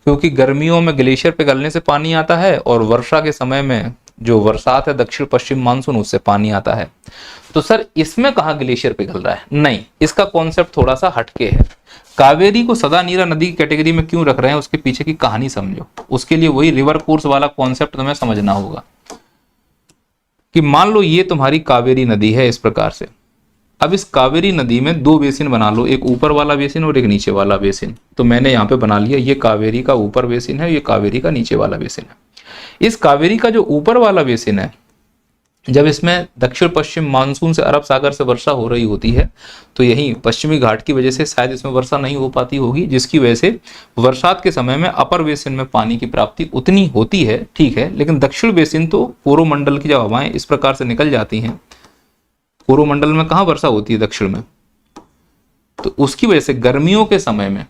क्योंकि गर्मियों में ग्लेशियर पिघलने से पानी आता है, और वर्षा के समय में जो बरसात है दक्षिण पश्चिम मानसून, उससे पानी आता है। तो सर इसमें कहां ग्लेशियर पिघल रहा है? नहीं, इसका कॉन्सेप्ट थोड़ा सा हटके है। कावेरी को सदा नीरा नदी की कैटेगरी में क्यों रख रहे हैं, उसके पीछे की कहानी समझो। उसके लिए वही रिवर कोर्स वाला कॉन्सेप्ट तुम्हें समझना होगा कि मान लो ये तुम्हारी कावेरी नदी है इस प्रकार से। अब इस कावेरी नदी में 2 बेसिन बना लो, एक ऊपर वाला बेसिन और एक नीचे वाला बेसिन। तो मैंने यहाँ पे बना लिया, ये कावेरी का ऊपर बेसिन है, ये कावेरी का नीचे वाला बेसिन है। इस कावेरी का जो ऊपर वाला बेसिन है, जब इसमें दक्षिण पश्चिम मानसून से अरब सागर से वर्षा हो रही होती है, तो यही पश्चिमी घाट की वजह से शायद इसमें वर्षा नहीं हो पाती होगी, जिसकी वजह से बरसात के समय में अपर बेसिन में पानी की प्राप्ति उतनी होती है, ठीक है। लेकिन दक्षिण बेसिन तो कोरोमंडल की जब हवाएं इस प्रकार से निकल जाती हैं, कोरोमंडल में कहाँ वर्षा होती है? दक्षिण में। तो उसकी वजह से गर्मियों के समय में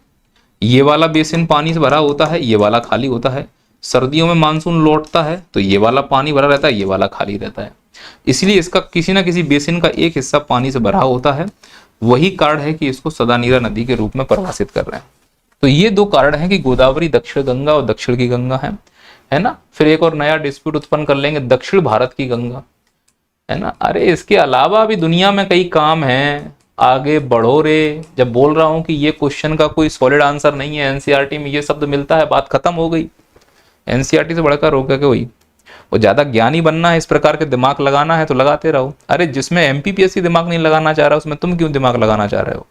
ये वाला बेसिन पानी से भरा होता है, ये वाला खाली होता है। सर्दियों में मानसून लौटता है तो ये वाला पानी भरा रहता है, ये वाला खाली रहता है। इसलिए इसका किसी ना किसी बेसिन का एक हिस्सा पानी से भरा होता है, वही कारण है कि इसको सदानीरा नदी के रूप में परिभाषित कर रहे हैं। तो ये दो कारण हैं कि गोदावरी दक्षिण गंगा और दक्षिण की गंगा है ना। फिर एक और नया डिस्प्यूट उत्पन्न कर लेंगे, दक्षिण भारत की गंगा, है ना। अरे इसके अलावा भी दुनिया में कई काम हैं, आगे बढ़ो रे। जब बोल रहा हूं कि ये क्वेश्चन का कोई सॉलिड आंसर नहीं है, एनसीईआरटी में ये शब्द मिलता है, बात खत्म हो गई। एनसीईआरटी से बढ़कर रोक के वही, वो ज्यादा ज्ञानी बनना है, इस प्रकार के दिमाग लगाना है तो लगाते रहो। अरे जिसमें एमपीपीएससी दिमाग नहीं लगाना चाह रहा उसमें तुम क्यों दिमाग लगाना चाह रहे हो?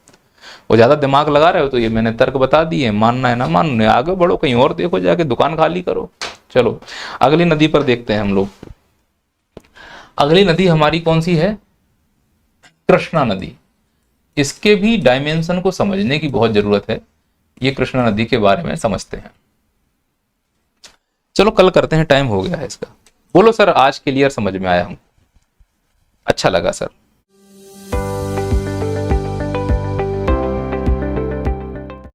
वो ज्यादा दिमाग लगा रहे हो तो ये मैंने तर्क बता दिए, मानना है ना मानना है, आगे बढ़ो, कहीं और देखो, जाके दुकान खाली करो। चलो अगली नदी पर देखते हैं हम लोग। अगली नदी हमारी कौन सी है? कृष्णा नदी। इसके भी डायमेंशन को समझने की बहुत जरूरत है। ये कृष्णा नदी के बारे में समझते हैं। चलो कल करते हैं, टाइम हो गया है इसका। बोलो सर आज क्लियर समझ में आया हमको? अच्छा लगा सर।